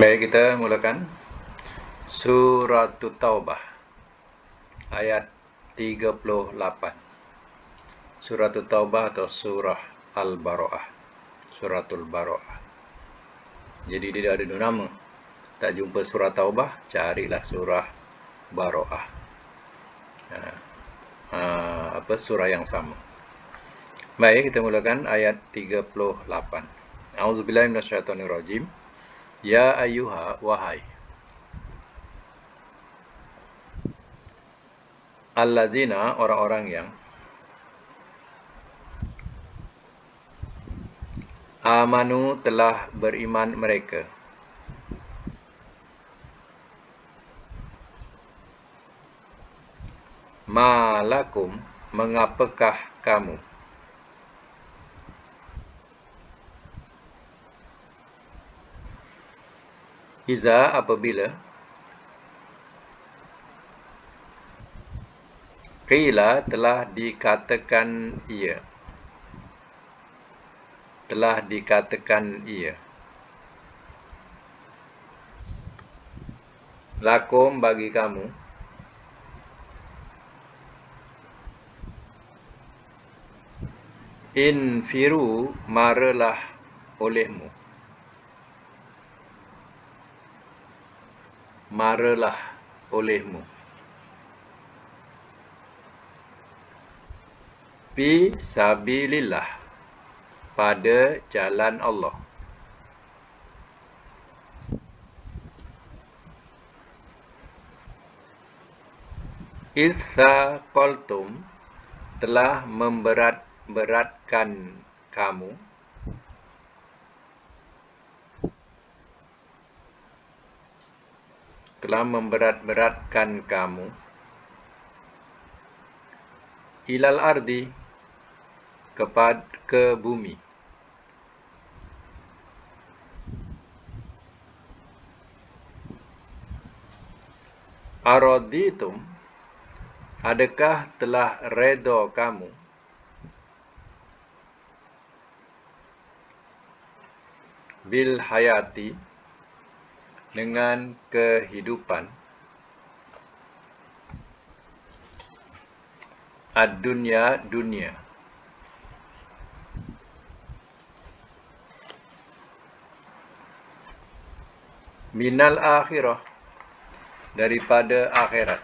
Baik, kita mulakan Surah Taubah ayat 38. Surah Taubah atau Surah Al-Bara'ah, Suratul Bara'ah. Jadi dia ada dua nama. Tak jumpa Surah Taubah, carilah Surah Bara'ah. Surah yang sama. Baik, kita mulakan ayat 38. A'udzubillahi minasyaitonirrajim. Ya ayyuha, wahai alladzina, orang-orang yang amanu, telah beriman mereka. Malakum, mengapakah kamu? Iza, apabila qila, telah dikatakan ia. Telah dikatakan ia. Lakum, bagi kamu. Infiru, maralah olehmu. Maralah olehmu. Fi sabilillah, pada jalan Allah. Idza qaltum, telah memberat-beratkan kamu. Telah memberat-beratkan kamu. Ilal ardi, ke bumi. Araditum, adakah telah redha kamu? Bil hayati, dengan kehidupan. Ad-dunya, dunia. Minal akhirah, daripada akhirat.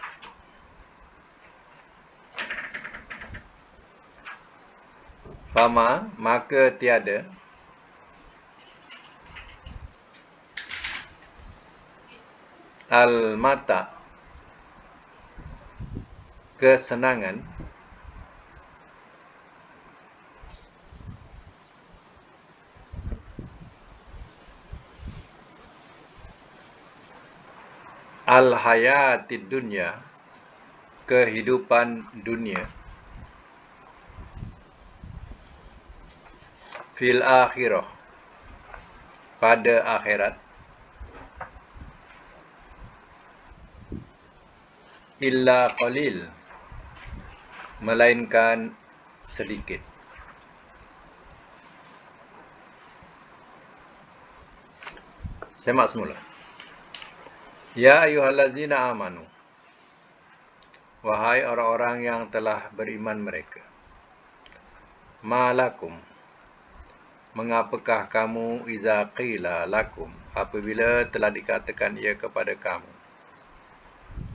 Fama, maka tiada. Al-mata, kesenangan. Al-hayatid dunya, kehidupan dunia. Fil akhirah, pada akhirat. Illa qalil, melainkan sedikit. Semak semula. Ya ayyuhallazina amanu, wahai orang-orang yang telah beriman mereka. Malakum, mengapakah kamu, iza qila lakum, apabila telah dikatakan ia kepada kamu.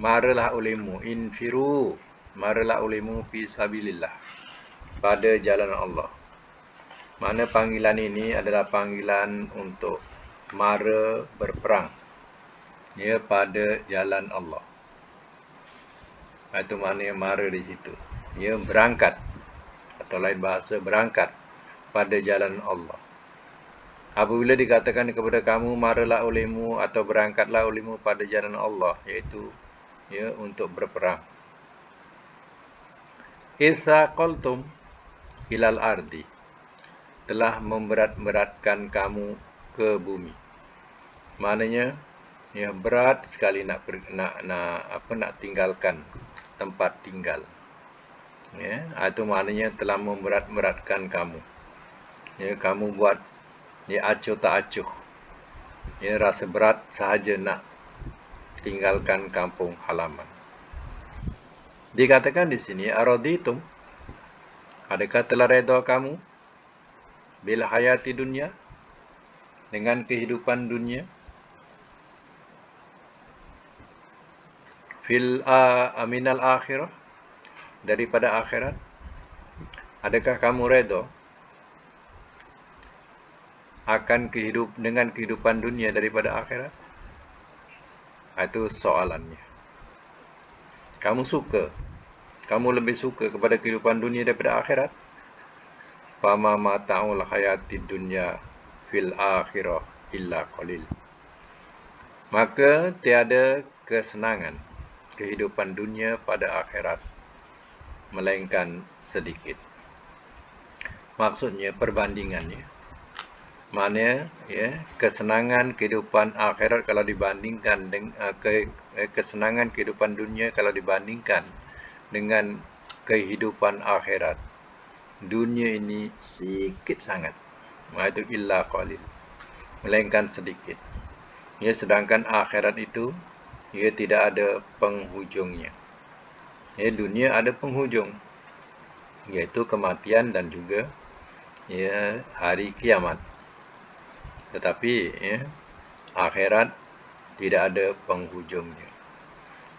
Maralah olehmu, infiru, maralah olehmu fi sabilillah, pada jalan Allah. Mana panggilan ini adalah panggilan untuk mara berperang, ya, pada jalan Allah. Itu maknanya mara di situ. Ya, berangkat, atau lain bahasa berangkat pada jalan Allah. Apabila dikatakan kepada kamu, maralah olehmu atau berangkatlah olehmu pada jalan Allah, iaitu ya, untuk berperang. Idza qaltum ilal ardi, telah memberat-beratkan kamu ke bumi. Maknanya ya, berat sekali nak tinggalkan tempat tinggal. Ya, itu maknanya telah memberat-beratkan kamu. Ya, kamu buat ya acuh tak acuh. Ya, rasa berat sahaja nak tinggalkan kampung halaman. Dikatakan di sini, araditum, adakah telah redha kamu bil hayati dunia, dengan kehidupan dunia, fil aminal akhirah, daripada akhirat? Adakah kamu redha akan dengan kehidupan dunia daripada akhirat? Itu soalannya. Kamu lebih suka kepada kehidupan dunia daripada akhirat? Fama mata'ul hayatid dunya fil akhirah illa qalil. Maka tiada kesenangan kehidupan dunia pada akhirat melainkan sedikit. Maksudnya perbandingannya. Maknanya kesenangan kehidupan akhirat kalau dibandingkan dengan kesenangan kehidupan dunia kalau dibandingkan dengan kehidupan akhirat, dunia ini sikit sangat. Itu illa qalil, melainkan sedikit. Sedangkan akhirat itu tidak ada penghujungnya. Dunia ada penghujung, yaitu kematian dan juga hari kiamat. Tetapi akhirat tidak ada penghujungnya.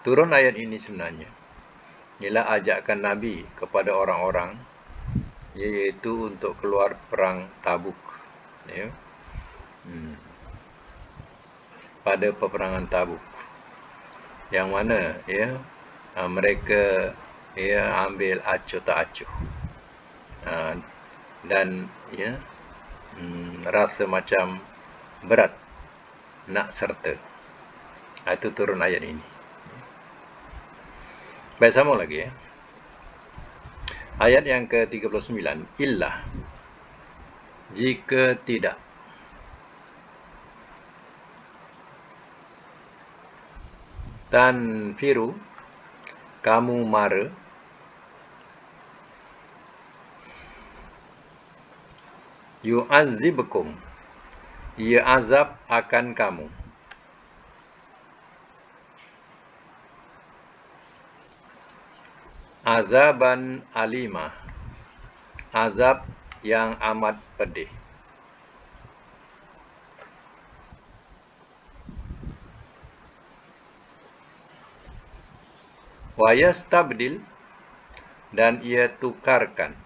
Turun ayat ini sebenarnya ialah ajakan Nabi kepada orang-orang, iaitu untuk keluar perang Tabuk. Pada peperangan Tabuk, yang mana mereka ambil acuh tak acuh, dan rasa macam berat nak serta. Itu turun ayat ini. Baik, sama lagi ayat yang ke-39, illah, jika tidak, tanfiru, kamu mara, yu'azzibkum, ia azab akan kamu, azaban alimah, azab yang amat pedih. Wa yastabdil, dan ia tukarkan,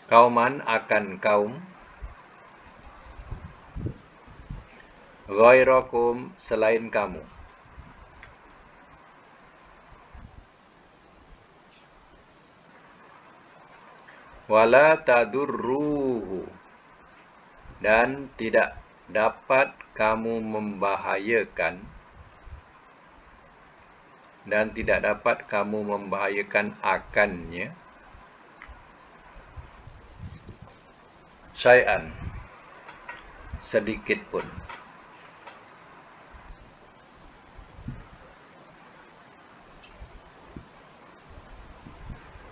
kauman, akan kaum, ghairakum, selain kamu, wala tadurruhu, dan tidak dapat kamu membahayakan, akannya, syai'an, sedikit pun.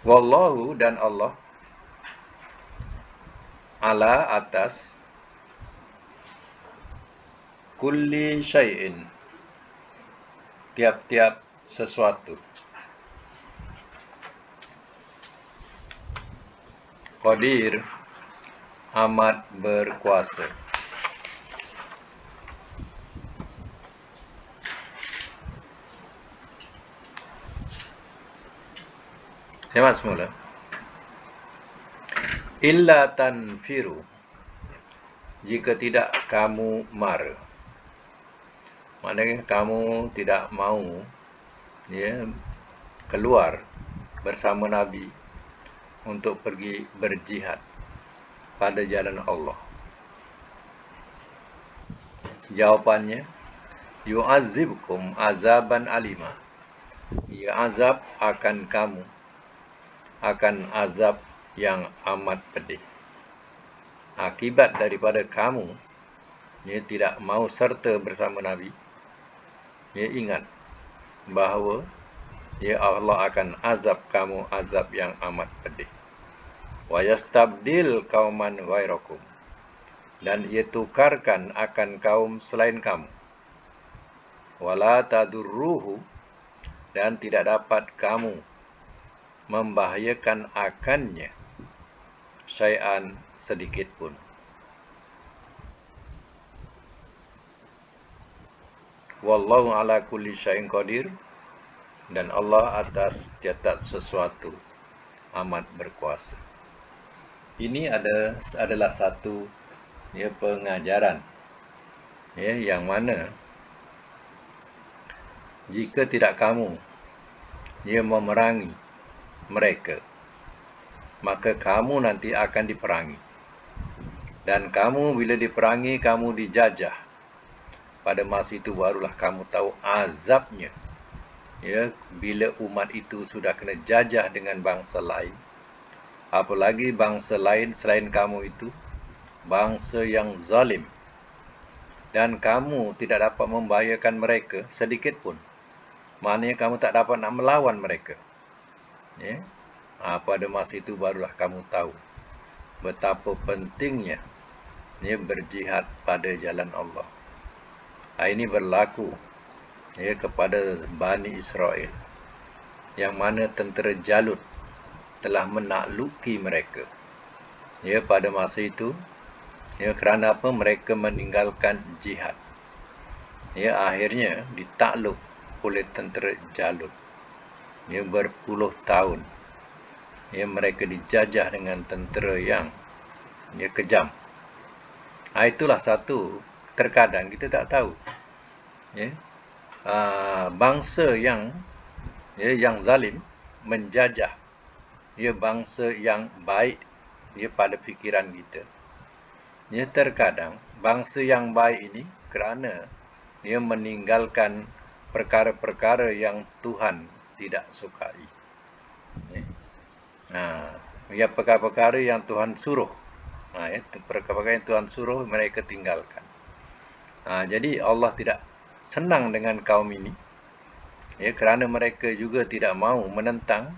Wallahu, dan Allah, ala, atas, kulli syai'in, tiap-tiap sesuatu, qadir, amat berkuasa. Semak semula. Illa tanfiru, jika tidak kamu mara. Maknanya kamu tidak mau keluar bersama Nabi untuk pergi berjihad pada jalan Allah. Jawapannya, yu'azzibkum azaban alimah, ia azab akan kamu, akan azab yang amat pedih. Akibat daripada kamu tidak mau serta bersama Nabi, ingat bahawa Allah akan azab kamu azab yang amat pedih. Wa yastabdil qauman ghairakum, dan ia tukarkan akan kaum selain kamu. Wala tadurruhu, dan tidak dapat kamu membahayakan akannya syai'an sedikit pun. Wallahu ala kulli syai'in qadir, dan Allah atas tiap-tiap sesuatu amat berkuasa. Ini adalah satu pengajaran yang mana jika tidak kamu memerangi mereka, maka kamu nanti akan diperangi. Dan kamu bila diperangi, kamu dijajah. Pada masa itu barulah kamu tahu azabnya. Bila umat itu sudah kena jajah dengan bangsa lain, apalagi bangsa lain selain kamu itu bangsa yang zalim, dan kamu tidak dapat membahayakan mereka sedikit pun, maknanya kamu tak dapat nak melawan mereka. Pada masa itu barulah kamu tahu betapa pentingnya berjihad pada jalan Allah. Ini berlaku kepada Bani Israel, yang mana tentera Jalut telah menakluki mereka pada masa itu. Kerana apa? Mereka meninggalkan jihad. Akhirnya ditakluk oleh tentera Jalut. Berpuluh tahun mereka dijajah dengan tentera yang kejam. Itulah satu, terkadang kita tak tahu bangsa yang zalim menjajah bangsa yang baik pada fikiran kita. Terkadang bangsa yang baik ini kerana meninggalkan perkara-perkara yang Tuhan tidak sukai. Perkara-perkara yang Tuhan suruh, perkara-perkara yang Tuhan suruh mereka tinggalkan. Jadi Allah tidak senang dengan kaum ini, kerana mereka juga tidak mahu menentang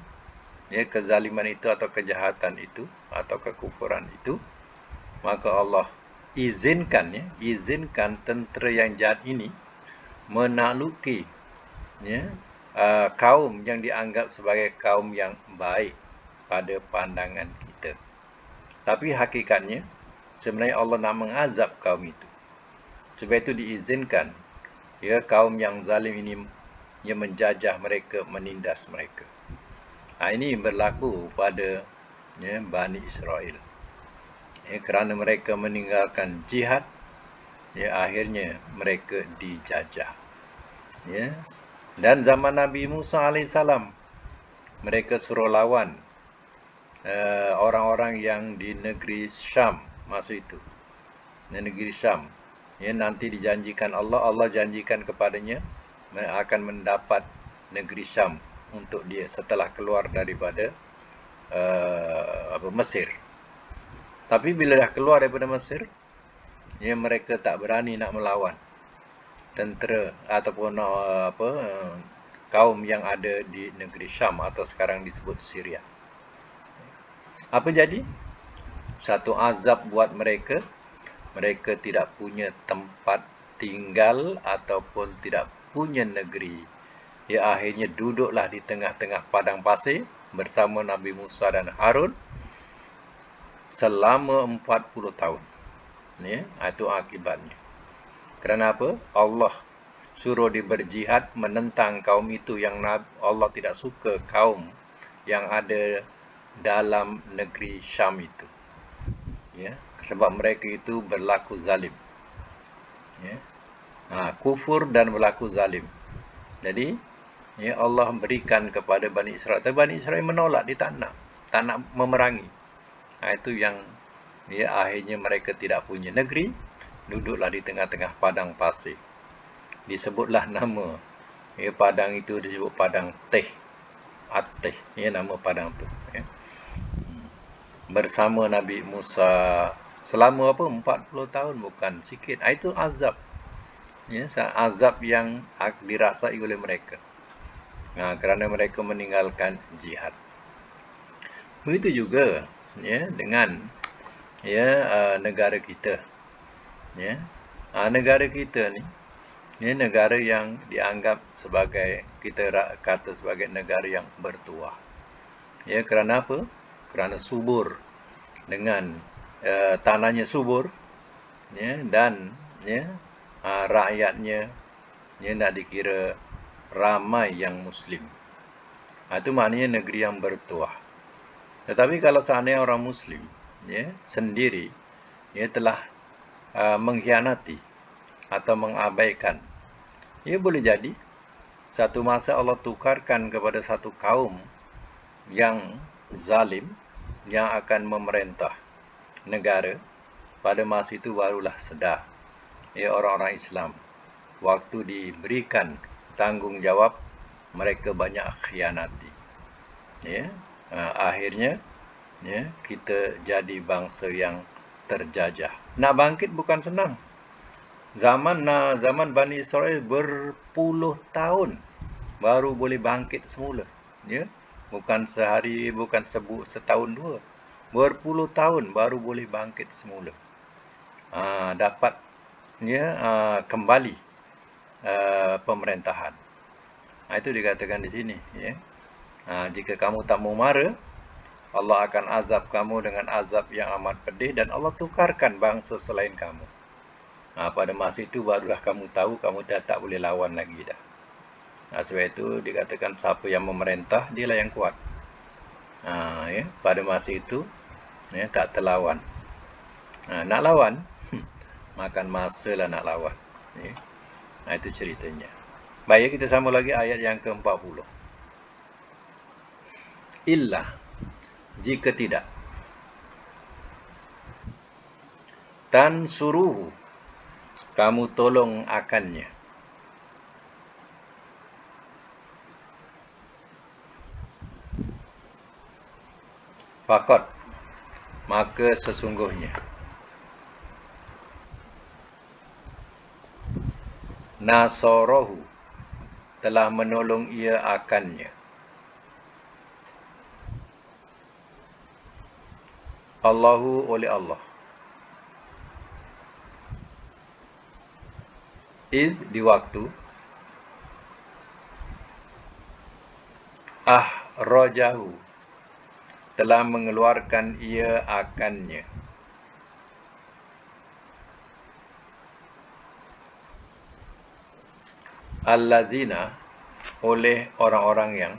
kezaliman itu atau kejahatan itu atau kekufuran itu. Maka Allah izinkan tentera yang jahat ini menakluki kaum yang dianggap sebagai kaum yang baik pada pandangan kita. Tapi hakikatnya sebenarnya Allah nak mengazab kaum itu. Sebab itu diizinkan kaum yang zalim ini menjajah mereka, menindas mereka. Ini berlaku pada Bani Israel. Kerana mereka meninggalkan jihad, akhirnya mereka dijajah. Dan zaman Nabi Musa AS, mereka suruh lawan orang-orang yang di negeri Syam masa itu. Negeri Syam. Nanti dijanjikan Allah janjikan kepadanya akan mendapat negeri Syam untuk dia setelah keluar daripada Mesir. Tapi bila dah keluar daripada Mesir, mereka tak berani nak melawan tentera ataupun kaum yang ada di negeri Syam atau sekarang disebut Syria. Apa jadi? Satu azab buat mereka. Mereka tidak punya tempat tinggal ataupun tidak punya negeri. Akhirnya duduklah di tengah-tengah padang pasir bersama Nabi Musa dan Harun selama 40 tahun. Itu akibatnya. Kerana apa? Allah suruh dia berjihad menentang kaum itu, yang Allah tidak suka kaum yang ada dalam negeri Syam itu. Sebab mereka itu berlaku zalim. Kufur dan berlaku zalim. Jadi Allah berikan kepada Bani Israel. Tapi Bani Israel menolak, dia tak nak memerangi. Itu yang akhirnya mereka tidak punya negeri, duduklah di tengah-tengah padang pasir. Disebutlah nama padang itu disebut padang Teh. At-Teh, nama padang tu. Bersama Nabi Musa selama 40 tahun, bukan sikit. Itu azab. Azab yang dirasai oleh mereka. Kerana mereka meninggalkan jihad. Begitu juga ya, dengan negara kita. Ya. Negara kita ni, negara yang dianggap sebagai, kita kata sebagai negara yang bertuah. Ya, kerana apa? Kerana subur, dengan tanahnya subur, ya, dan rakyatnya nak dikira ramai yang Muslim. Itu maknanya negeri yang bertuah. Tetapi kalau seandainya orang Muslim sendiri telah mengkhianati atau mengabaikan, boleh jadi satu masa Allah tukarkan kepada satu kaum yang zalim, yang akan memerintah negara. Pada masa itu barulah sedar orang-orang Islam, waktu diberikan tanggungjawab, mereka banyak khianati. Akhirnya kita jadi bangsa yang terjajah. Nak bangkit bukan senang. Zaman Bani Israel berpuluh tahun baru boleh bangkit semula. Bukan sehari, bukan setahun dua. Berpuluh tahun baru boleh bangkit semula. Dapat kembali pemerintahan. Itu dikatakan di sini. Jika kamu tak mau mara, Allah akan azab kamu dengan azab yang amat pedih, dan Allah tukarkan bangsa selain kamu. Pada masa itu barulah kamu tahu kamu dah tak boleh lawan lagi dah. Sebab itu dikatakan siapa yang memerintah, dialah yang kuat. Pada masa itu tak terlawan. Nak lawan, makan masa lah nak lawan. Itu ceritanya. Baik, kita sambung lagi ayat yang ke-40. Illa, jika tidak, tansuruhu, kamu tolong akannya. Faqad, maka sesungguhnya, nasarahu, telah menolong ia akannya. Allahu, oleh Allah. Di waktu, rojahu, telah mengeluarkan ia akannya. Allazina, oleh orang-orang yang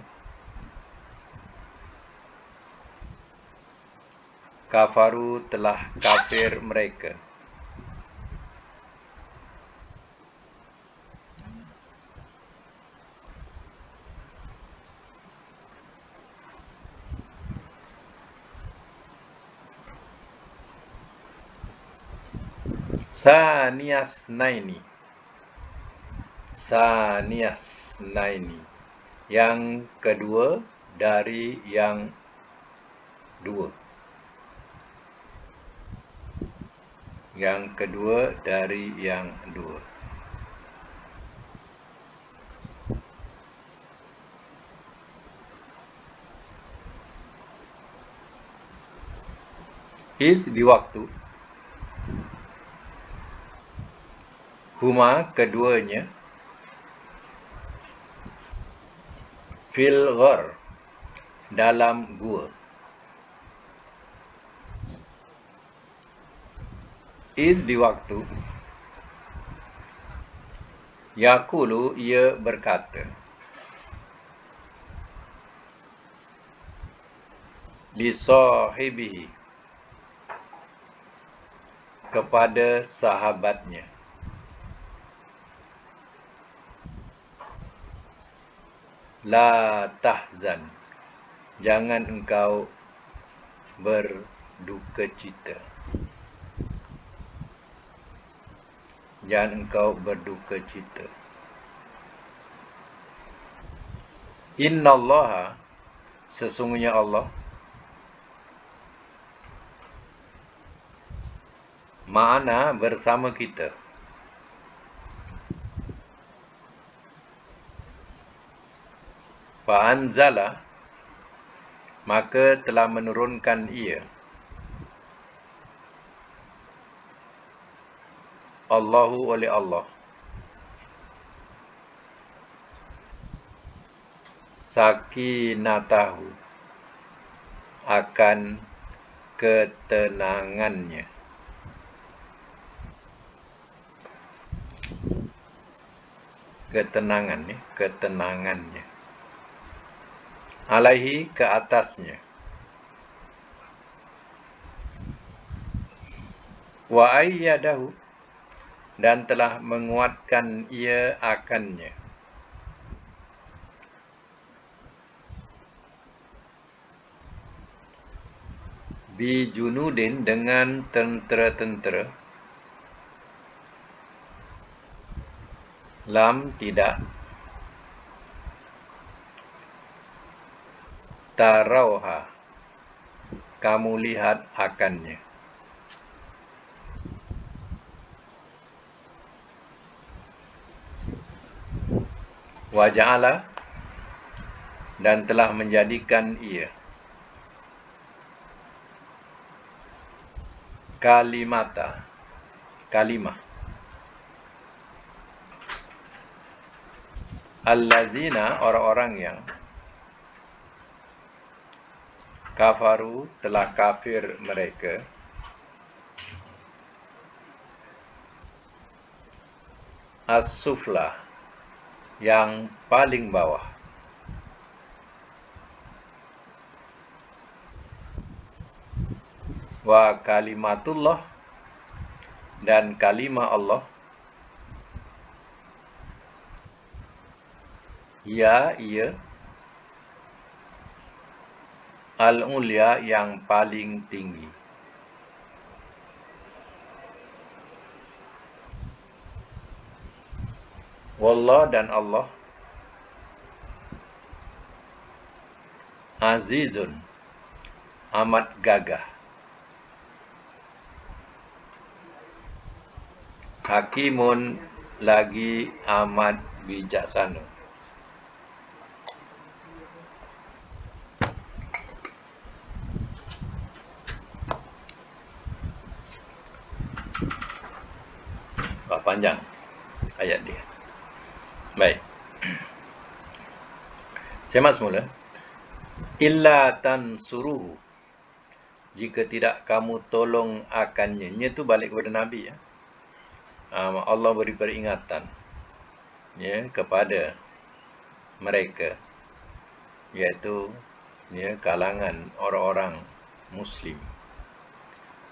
kafaru, telah kafir mereka. Saniyas naini, yang kedua dari yang dua. Yang kedua dari yang dua. Di waktu, huma, keduanya, fil ghar, dalam gua. Di waktu, yaqulu, ia berkata, li sahibihi, kepada sahabatnya, la tahzan, jangan engkau berduka cita. Jangan engkau berduka cita. Innallaha, sesungguhnya Allah, ma'ana, bersama kita. Fa'anzala, maka telah menurunkan ia, Allahu oleh Allah sakinatahu akan ketenangannya. Ketenangannya. Alaihi ke atasnya. Wa ayyadahu dan telah menguatkan ia akannya. Bi junudin dengan tentera-tentera. Lam tidak. Tarauha kamu lihat akannya. Wa ja'ala dan telah menjadikan ia kalimah allazina orang-orang yang kafaru telah kafir mereka as-sufla yang paling bawah. Wa kalimatullah dan kalimah Allah ia al-ulya yang paling tinggi. Wallah dan Allah azizun amat gagah. Hakimun lagi amat bijaksana. Panjang ayat dia. Baik. Semak semula. Illa tansuruhu. Jika tidak kamu tolong akannya. Nya tu balik kepada Nabi ya. Allah beri peringatan ya kepada mereka, iaitu ya kalangan orang-orang Muslim.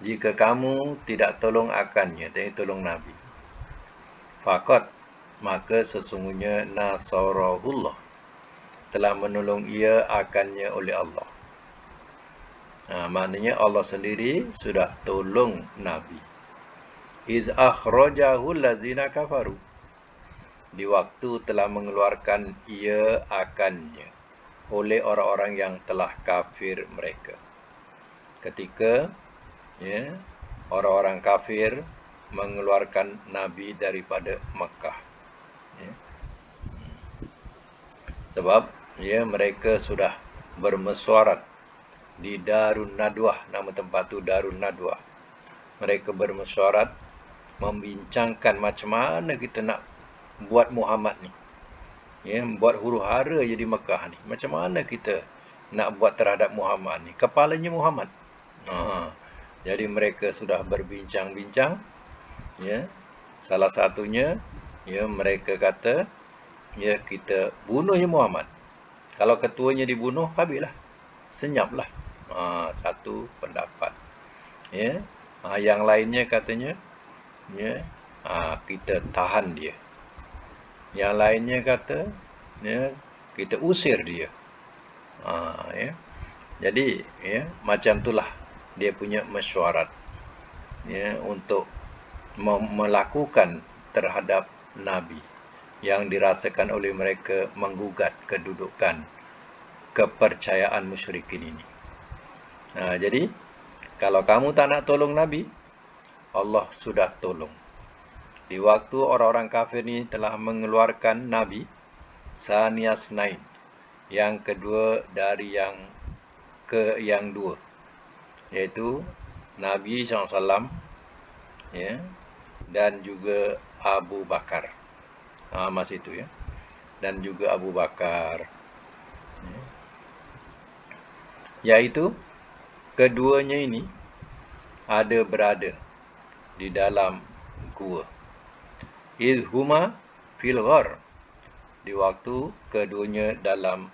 Jika kamu tidak tolong akannya, tidak tolong Nabi, faqad maka sesungguhnya nasarahullah telah menolong ia akannya oleh Allah. Maknanya Allah sendiri sudah tolong Nabi. Iz akhrajahu allazina kafaru. Di waktu telah mengeluarkan ia akannya oleh orang-orang yang telah kafir mereka. Ketika ya, orang-orang kafir mengeluarkan Nabi daripada Makkah. Ya. Sebab ya, mereka sudah bermesyuarat di Darun Nadwah. Nama tempat itu Darun Nadwah. Mereka bermesyuarat membincangkan macam mana kita nak buat Muhammad ni. Ya, buat huru hara je di Mekah ni. Macam mana kita nak buat terhadap Muhammad ni? Kepalanya Muhammad. Jadi mereka sudah berbincang-bincang. Ya, salah satunya ya mereka kata ya kita bunuhnya Muhammad. Kalau ketuanya dibunuh, habislah. Senyaplah. Satu pendapat. Ya. Yang lainnya katanya ya, kita tahan dia. Yang lainnya kata ya, kita usir dia. Ya. Jadi ya, macam itulah dia punya mesyuarat ya, untuk melakukan terhadap Nabi yang dirasakan oleh mereka menggugat kedudukan kepercayaan musyrikin ini. Jadi kalau kamu tak nak tolong Nabi, Allah sudah tolong. Di waktu orang-orang kafir ini telah mengeluarkan Nabi, Saniyas Nain, yang kedua dari yang dua, yaitu Nabi SAW ya, dan juga Abu Bakar. Masa itu ya. Dan juga Abu Bakar. Yaitu keduanya ini ada berada di dalam gua. Idhuma fil ghar. Di waktu keduanya dalam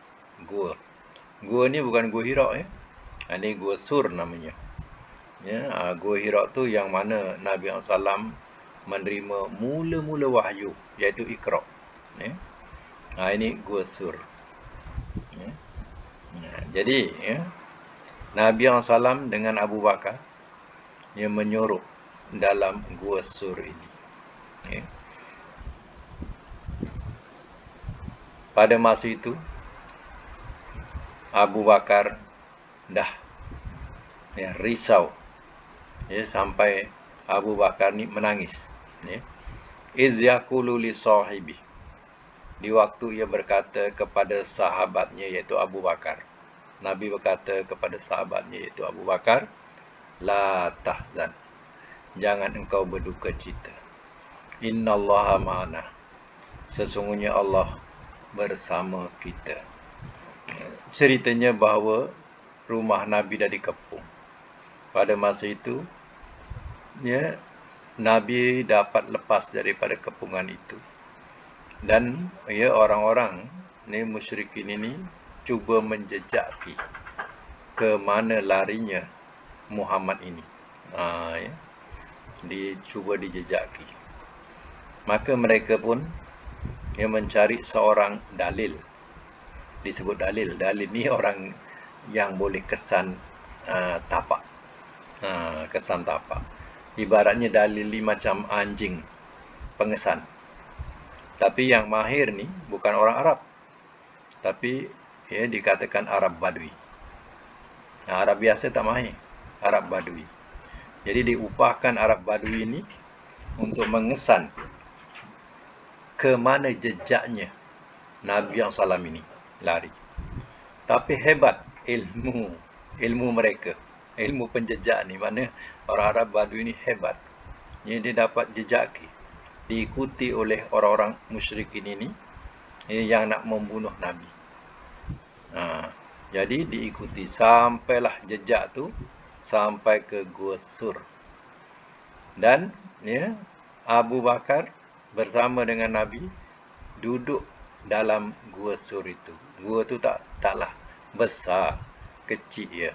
gua. Gua ni bukan gua Hira ya. Ini gua Sur namanya. Ya, gua Hira tu yang mana Nabi SAW menerima mula-mula wahyu, iaitu Iqra. Ya. Ini gua Sur. Ya. Jadi ya, Nabi SAW dengan Abu Bakar yang menyuruh dalam gua Sur ini. Ya. Pada masa itu Abu Bakar dah risau, ya, sampai Abu Bakar ni menangis. Ya. Iz yaqulu li sahibi, di waktu ia berkata kepada sahabatnya iaitu Abu Bakar. Nabi berkata kepada sahabatnya iaitu Abu Bakar, la tahzan, jangan engkau berduka cita. Innallaha ma'ana, sesungguhnya Allah bersama kita. Ceritanya bahawa rumah Nabi dah dikepung. Pada masa itu, ya, Nabi dapat lepas daripada kepungan itu. Dan ya, orang-orang ni musyrikin ini cuba menjejaki ke mana larinya Muhammad ini. Ya, dicuba dijejaki. Maka mereka pun mencari seorang dalil. Disebut dalil. Dalil ni orang yang boleh kesan tapak. Kesan tapak. Ibaratnya dalil ni macam anjing pengesan. Tapi yang mahir ni bukan orang Arab. Tapi dikatakan Arab Badui. Arab biasa tak mahir. Arab Badui. Jadi diupahkan Arab Badui ini untuk mengesan ke mana jejaknya Nabi SAW ini lari. Tapi hebat ilmu mereka. Ilmu penjejak ni, mana orang Arab Badui ni hebat. Dia dapat jejaki, diikuti oleh orang-orang musyrikin ini yang nak membunuh Nabi. Jadi diikuti sampailah jejak tu sampai ke Gua Sur. Dan Abu Bakar bersama dengan Nabi duduk dalam Gua Sur itu. Gua tu taklah besar, kecil je.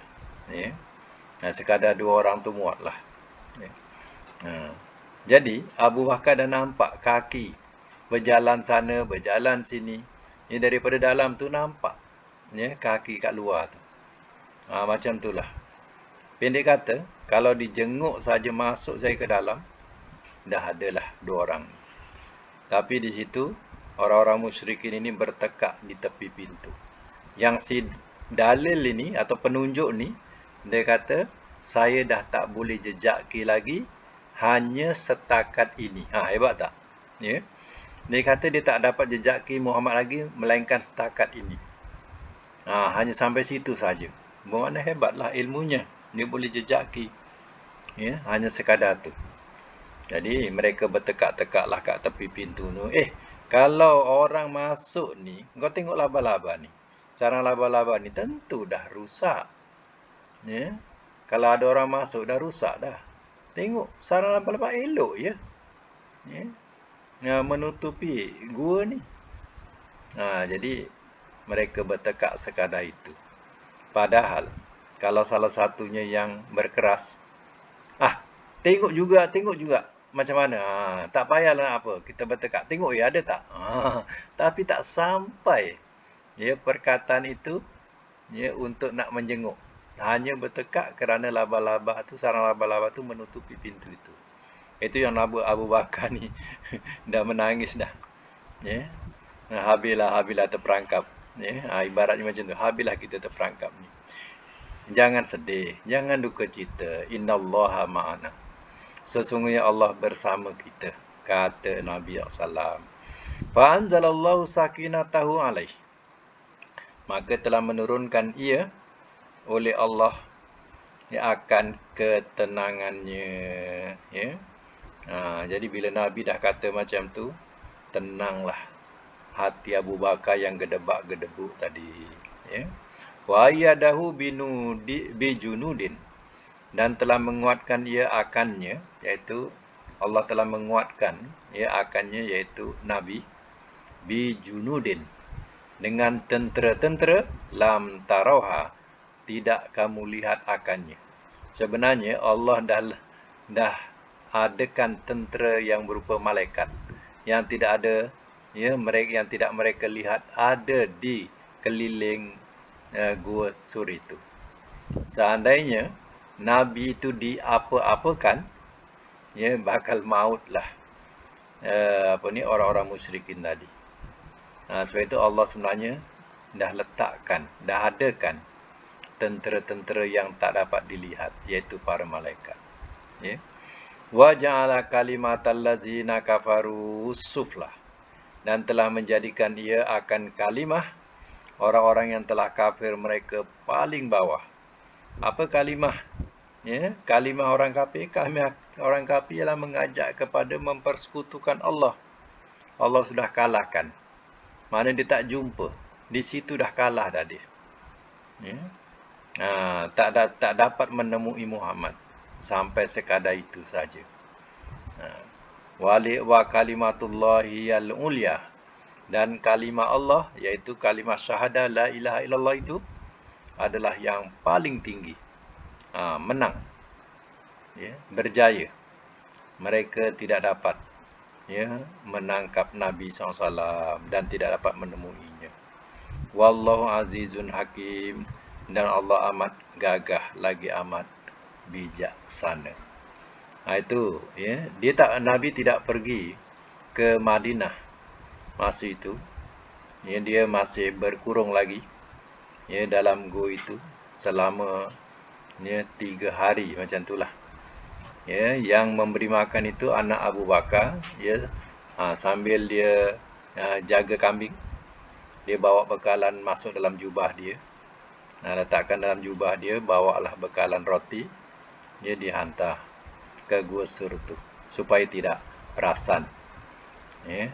Sekadar 2 orang tu muatlah. Jadi Abu Bakar dah nampak kaki berjalan sana, berjalan sini. Daripada dalam tu nampak kaki kat luar tu. Macam itulah. Pendek kata, kalau dijenguk saja masuk saya ke dalam, dah adalah 2 orang. Tapi di situ orang-orang musyrikin ini bertekak di tepi pintu. Yang si dalil ini atau penunjuk ni, dia kata, saya dah tak boleh jejaki lagi, hanya setakat ini. Hebat tak? Ya. Dia kata dia tak dapat jejaki Muhammad lagi, melainkan setakat ini. Hanya sampai situ saja. Bermakna hebatlah ilmunya. Dia boleh jejaki. Hanya sekadar tu. Jadi mereka bertekak-tekaklah kat tepi pintu tu. Kalau orang masuk ni, kau tengok laba-laba ni. Sarang laba-laba ni tentu dah rusak. Kalau ada orang masuk, dah rusak dah. Tengok, sarang laba-laba elok je. Menutupi gua ni. Jadi mereka bertekak sekadar itu. Padahal kalau salah satunya yang berkeras, tengok juga macam mana. Tak payahlah apa, kita bertekak. Tengok ada tak? Tapi tak sampai perkataan itu untuk nak menjenguk. Hanya bertekak kerana laba-laba tu, sarang laba-laba tu menutupi pintu itu. Itu yang Abu Bakar ni dah menangis dah. Habislah terperangkap. Ibaratnya macam tu. Habislah kita terperangkap ni. Jangan sedih, jangan duka cita. Innallaha ma'ana. Sesungguhnya Allah bersama kita, kata Nabi SAW. Fa'anzalallahu sakinatahu alaih. Maka telah menurunkan ia oleh Allah akan ketenangannya. Jadi bila Nabi dah kata macam tu, tenanglah hati Abu Bakar yang gedebak-gedebuk tadi. Ya. Wa ayyadahu bijunudin, dan telah menguatkan ia akannya, iaitu Allah telah menguatkan ia akannya, iaitu Nabi, bijunudin, dengan tentera-tentera, lam tarauha, tidak kamu lihat akannya. Sebenarnya Allah dah adakan tentera yang berupa malaikat yang tidak ada, ya, mereka yang tidak mereka lihat, ada di keliling gua Sur itu. Seandainya Nabi itu diapa-apakan, ya, bakal mautlah orang-orang musyrikin tadi. Sebab itu Allah sebenarnya dah letakkan, dah adakan tentera-tentera yang tak dapat dilihat, iaitu para malaikat. Ya. Wa ja'ala kalimatal ladzina kafaru suflah, dan telah menjadikan ia akan kalimah orang-orang yang telah kafir mereka paling bawah. Apa kalimah? Ya, kalimah orang kafir, orang kafir ialah mengajak kepada mempersekutukan Allah. Allah sudah kalahkan. Mana dia tak jumpa. Di situ dah kalah dah dia. Ya. Tak dapat menemui Muhammad. Sampai sekadar itu saja. Wa kalimatullahi al-ulya, dan kalimah Allah, iaitu kalimah syahadah la ilaha illallah, itu adalah yang paling tinggi. Menang, ya, berjaya. Mereka tidak dapat, ya, menangkap Nabi SAW dan tidak dapat menemuinya. Wallahu azizun hakim, dan Allah amat gagah lagi amat bijaksana. Itu, ya, Nabi tidak pergi ke Madinah masa itu. Ya, dia masih berkurung lagi, ya, dalam gua itu selama, ya, 3 hari macam itulah. Ya, yang memberi makan itu anak Abu Bakar, ya, sambil dia jaga kambing. Dia bawa bekalan masuk dalam jubah dia. Letakkan dalam jubah dia, bawalah bekalan roti. Dia dihantar ke gua Sur tu supaya tidak perasan, ya,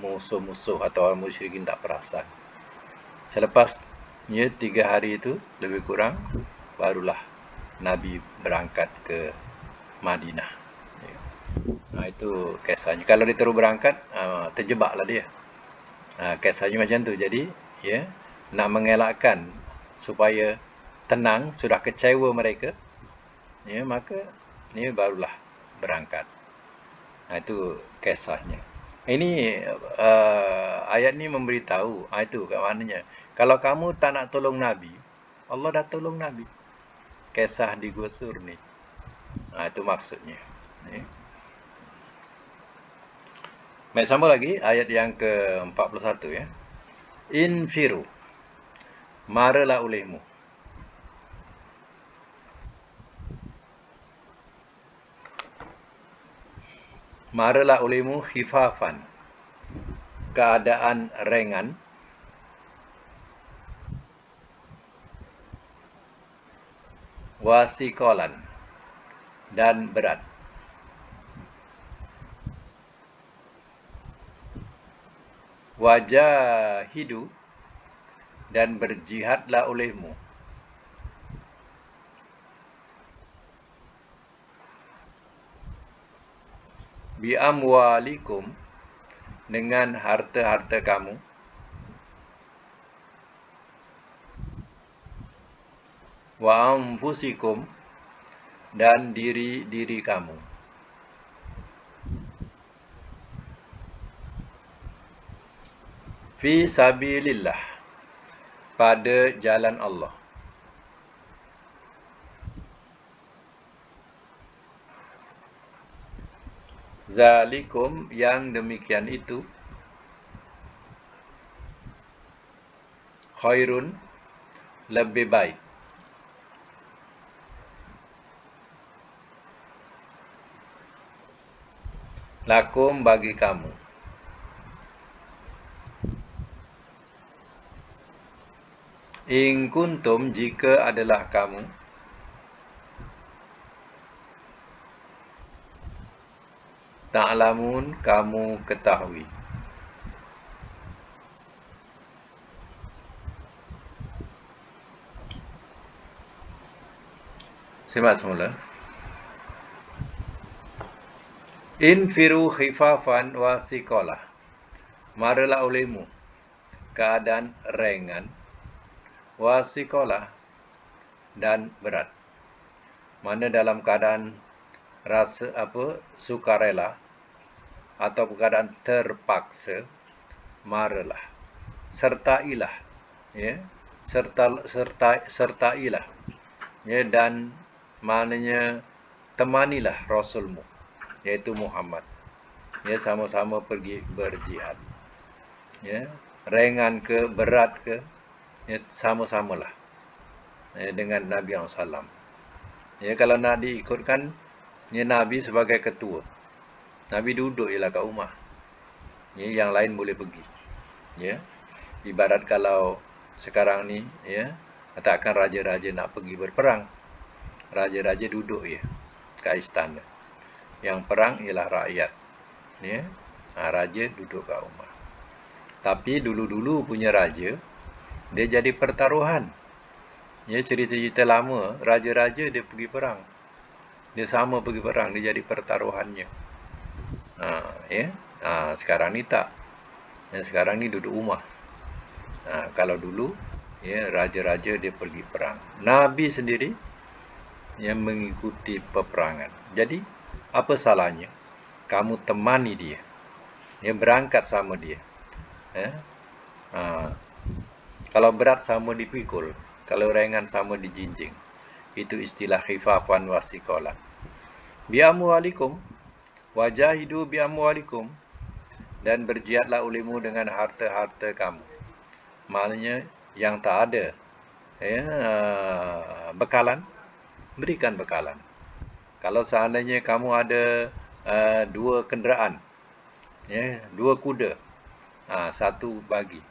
musuh-musuh atau orang musyrikin tak perasan. Selepas, ya, 3 hari itu lebih kurang, barulah Nabi berangkat ke Madinah. Ya. Itu kisahnya. Kalau dia terus berangkat, terjebaklah dia. Kisahnya macam tu. Jadi, ya, nak mengelakkan supaya tenang, sudah kecewa mereka, ya, maka, ya, barulah berangkat. Itu kisahnya. Ini ayat ni memberitahu, itu kat maknanya, kalau kamu tak nak tolong Nabi, Allah dah tolong Nabi. Kisah di Gua Sur ni. Itu maksudnya. Ya. Baik, sambung lagi ayat yang ke-41, ya. Infiru, maralah olehmu. Maralah olehmu khifafan, keadaan ringan, wasikolan, dan berat. Wajahidu, dan berjihadlah olehmu. Biamwalikum, dengan harta-harta kamu. Wa anfusikum, dan diri-diri kamu. Fi sabilillah, pada jalan Allah. Zalikum, yang demikian itu, khairun, lebih baik. Lakum, bagi kamu. In kuntum, jika adalah kamu. ta'lamun, kamu ketahui. Simak semula. Infiru khifafan wa thiqalah. Maralah olehmu keadaan ringan, wa thiqalah, dan berat. Mana dalam keadaan rasa sukarela atau keadaan terpaksa, maralah. Sertailah, ya. Sertailah, ya, dan maknanya temanilah Rasulmu, yaitu Muhammad. Ya, sama-sama pergi berjihad. Ya, ringan ke berat ke, ya, sama-samalah, ya, dengan Nabi SAW. Ya, kalau nak diikutkan, ya, Nabi sebagai ketua, Nabi duduk ialah kat rumah. Ya, yang lain boleh pergi. Ya, ibarat kalau sekarang ni, ya, katakan raja-raja nak pergi berperang, raja-raja duduk ya kat istana. Yang perang ialah rakyat. Ya, raja duduk kat rumah. Tapi dulu-dulu punya raja, dia jadi pertaruhan. Ya, cerita-cerita lama, raja-raja dia pergi perang. Dia sama pergi perang, dia jadi pertaruhannya. Ya, sekarang ni tak. Ya, sekarang ni duduk rumah. Kalau dulu, ya, raja-raja dia pergi perang. Nabi sendiri yang mengikuti peperangan. Jadi, apa salahnya kamu temani dia, ya, berangkat sama dia. Ya. Kalau berat sama dipikul, kalau ringan sama dijinjing. Itu istilah khifafan wa thiqalan. Bi amwalikum wajahidu bi amwalikum, dan berjihadlah olehmu dengan harta-harta kamu. Maknanya yang tak ada, ya, bekalan, berikan bekalan. Kalau seandainya kamu ada 2 kenderaan, ya, 2 kuda, satu bagi,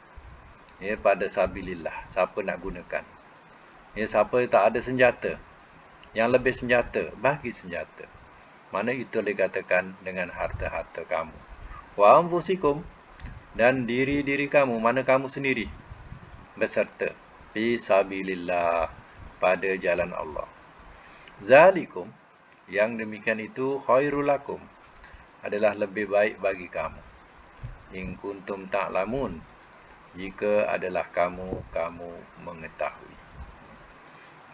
ya, pada sabilillah, siapa nak gunakan. Ya, siapa tak ada senjata, yang lebih senjata, bagi senjata. Mana itu dikatakan dengan harta-harta kamu. Wa anfusikum, dan diri-diri kamu, mana kamu sendiri beserta, fi sabilillah, pada jalan Allah. Zalikum, yang demikian itu, khairul lakum, adalah lebih baik bagi kamu. In kuntum ta'lamun, jika adalah kamu mengetahui.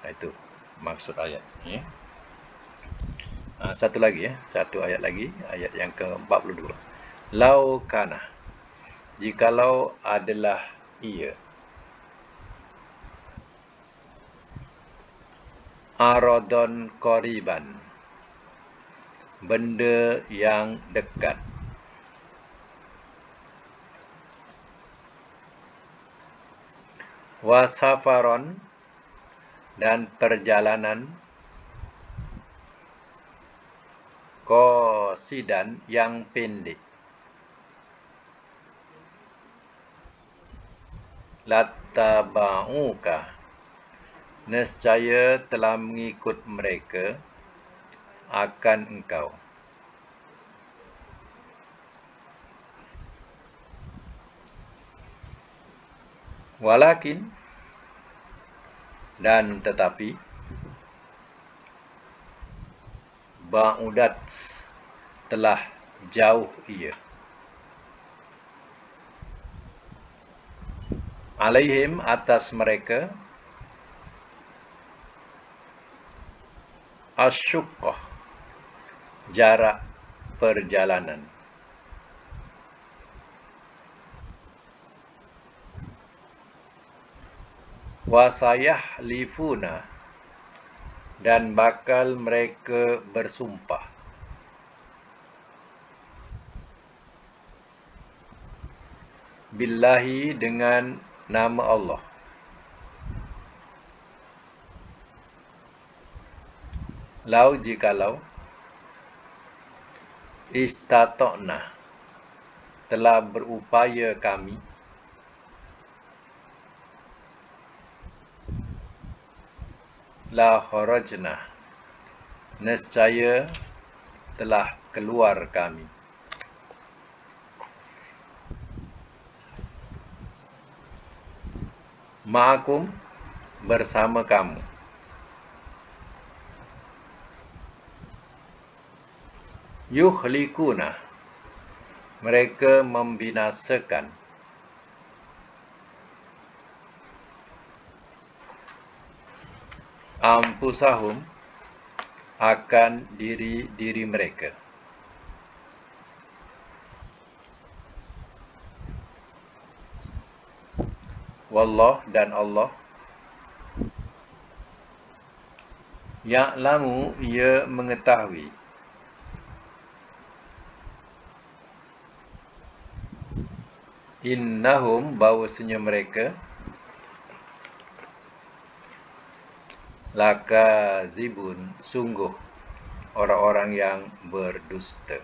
Itu maksud ayat. Ya. Satu lagi, ya, satu ayat lagi, ayat yang ke-42. Lau kana, jikalau adalah ia, aradon qoriban, benda yang dekat, wasafaron, dan perjalanan, qasidan, yang pendek, lattaba'uka, nescaya telah mengikut mereka akan engkau. Walakin, dan tetapi, ba'udat, telah jauh ia, alaihim, atas mereka, asyuqqah, jarak perjalanan, wasayahlifuna, dan bakal mereka bersumpah, billahi, dengan nama Allah, lau, jikalau, istatokna, telah berupaya kami, la kharajna, nescaya telah keluar kami, ma'akum, bersama kamu. Yuhlikuna, mereka membinasakan. Anfusahum, akan diri mereka. Wallah, dan Allah, ya'lamu, ia mengetahui. Innahum, bahawasanya mereka, lakazibun, sungguh orang-orang yang berdusta.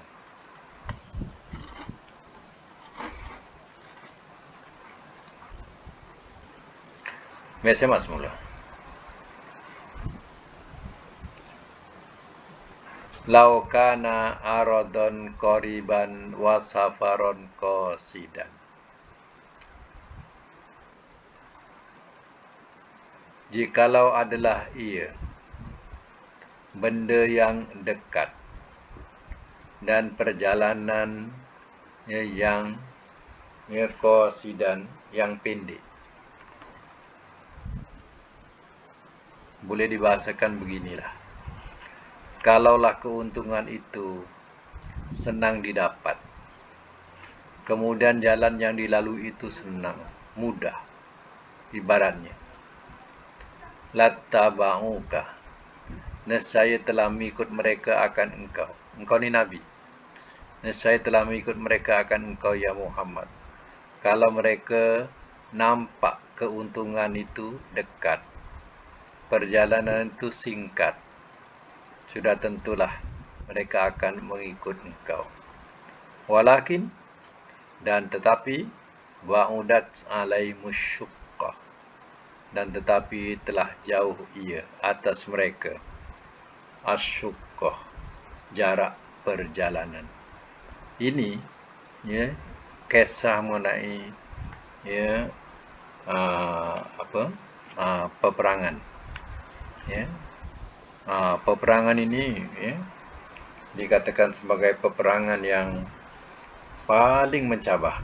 Mari semak semula. Lau kana aradon qoriban wa safaron qasidan. Jikalau adalah ia benda yang dekat dan perjalanan yang qasidan, yang pendek. Boleh dibahasakan beginilah. Kalaulah keuntungan itu senang didapat, kemudian jalan yang dilalui itu senang, mudah, ibaratnya, lattaba'uka, nescaya telah mengikut mereka akan engkau. Engkau ni Nabi. Nescaya telah mengikut mereka akan engkau, ya Muhammad. Kalau mereka nampak keuntungan itu dekat, perjalanan itu singkat, sudah tentulah mereka akan mengikut engkau. Walakin, dan tetapi, ba'udat alaihimus syuqqah, dan tetapi telah jauh ia atas mereka, asyuqqah, jarak perjalanan. Ini kisah mengenai peperangan. Peperangan ini dikatakan sebagai peperangan yang paling mencabar.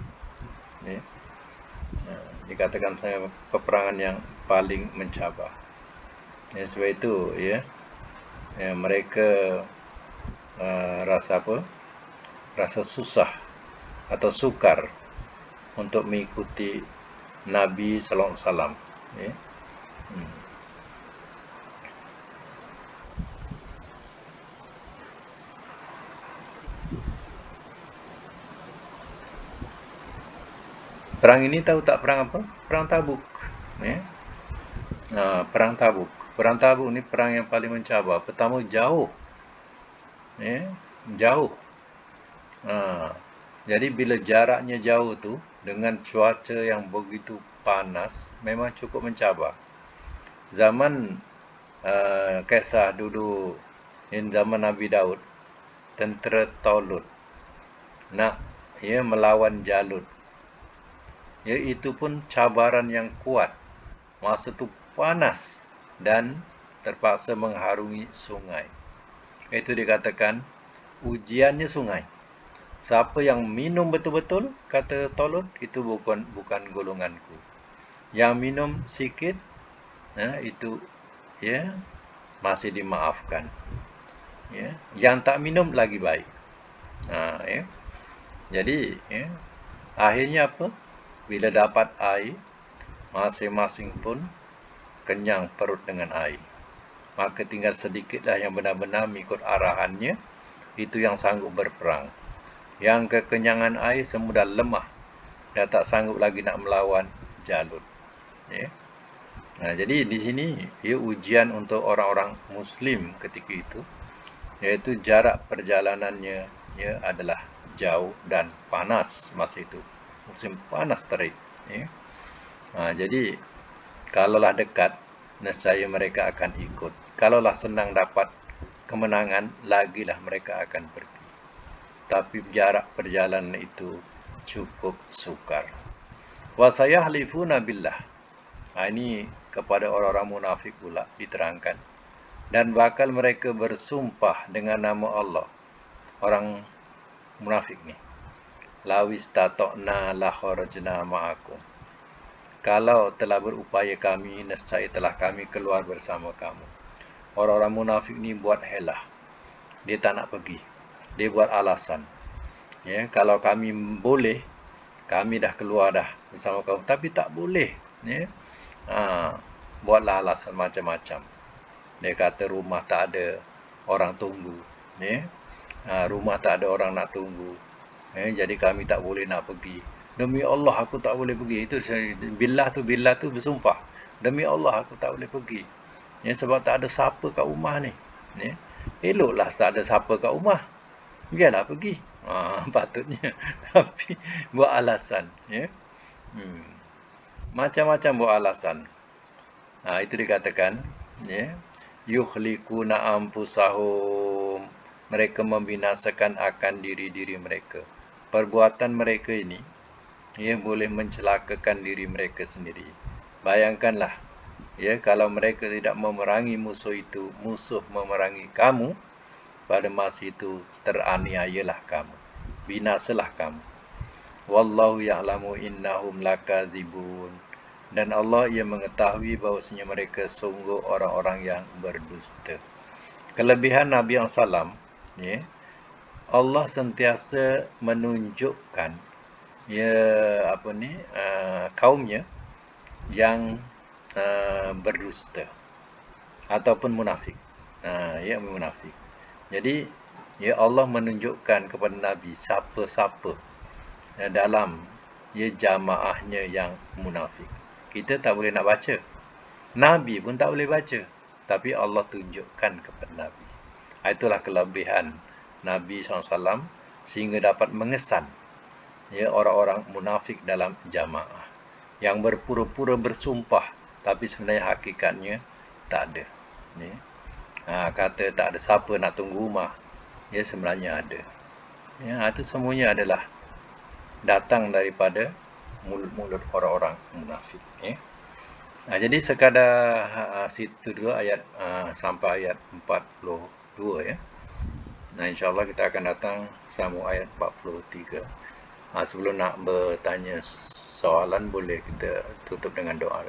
Dikatakan sebagai peperangan yang paling mencabar. Sebab itu mereka rasa susah atau sukar untuk mengikuti Nabi sallallahu alaihi wasallam. Perang ini tahu tak perang apa? Perang Tabuk. Perang Tabuk. Perang Tabuk ni perang yang paling mencabar. Pertama, jauh. Jauh. Jadi bila jaraknya jauh tu, dengan cuaca yang begitu panas, memang cukup mencabar. Zaman kisah dulu, zaman Nabi Daud, tentera Talut nak melawan Jalut. Itu pun cabaran yang kuat. Masa tu panas dan terpaksa mengharungi sungai. Itu dikatakan ujiannya sungai. Siapa yang minum betul-betul, kata Talut, itu bukan golonganku. Yang minum sikit, itu masih dimaafkan. Yang tak minum lagi baik. Jadi akhirnya apa? Bila dapat air, masing-masing pun kenyang perut dengan air. Maka tinggal sedikitlah yang benar-benar mengikut arahannya, itu yang sanggup berperang. Yang kekenyangan air semua dah lemah, dah tak sanggup lagi nak melawan Jalut. Jadi di sini ujian untuk orang-orang Muslim ketika itu, iaitu jarak perjalanannya adalah jauh dan panas masa itu. Musim panas terik. Jadi kalaulah dekat, nescaya mereka akan ikut. Kalaulah senang dapat kemenangan, lagilah mereka akan pergi. Tapi jarak perjalanan itu cukup sukar. Wa sayahlifuna billah, Ini kepada orang-orang munafik pula diterangkan. Dan bakal mereka bersumpah dengan nama Allah. Orang munafik ni. Lawis tatokna la kharajna ma'akum. Kalau telah berupaya kami, nescaya telah kami keluar bersama kamu. Orang-orang munafik ni buat helah. Dia tak nak pergi. Dia buat alasan. Ya, kalau kami boleh, kami dah keluar dah bersama kamu. Tapi tak boleh. Ya. Buatlah alasan macam-macam. Dia kata rumah tak ada orang tunggu. Ya. Rumah tak ada orang nak tunggu. Jadi kami tak boleh nak pergi. Demi Allah aku tak boleh pergi. Itu billah tu bersumpah. Demi Allah aku tak boleh pergi. Ya, sebab tak ada siapa kat rumah ni. Ya. Eloklah tak ada siapa kat rumah. Biarlah pergi. Patutnya. Tapi buat alasan. Ya. Macam-macam buat alasan. Itu dikatakan. Ya. Yukhlikuna anfusahum. Mereka membinasakan akan diri-diri mereka. Perbuatan mereka ini boleh mencelakakan diri mereka sendiri. Bayangkanlah, kalau mereka tidak memerangi musuh itu, musuh memerangi kamu, pada masa itu teraniayalah kamu, binasalah kamu. Wallahu ya'lamu innahum lakazibun. Dan Allah mengetahui bahawasanya mereka sungguh orang-orang yang berdusta. Kelebihan Nabi SAW, Allah sentiasa menunjukkan kaumnya yang berdusta ataupun munafik. Munafik. Jadi Allah menunjukkan kepada Nabi siapa-siapa dalam jamaahnya yang munafik. Kita tak boleh nak baca. Nabi pun tak boleh baca. Tapi Allah tunjukkan kepada Nabi. Itulah kelebihan Nabi SAW sehingga dapat mengesan orang-orang munafik dalam jamaah yang berpura-pura bersumpah tapi sebenarnya hakikatnya tak ada. Kata tak ada siapa nak tunggu rumah, sebenarnya ada. Itu semuanya adalah datang daripada mulut-mulut orang-orang munafik. Jadi sekadar situ dulu ayat sampai ayat 42 ya. InsyaAllah kita akan datang sambung ayat 43. Sebelum nak bertanya soalan, boleh kita tutup dengan doa.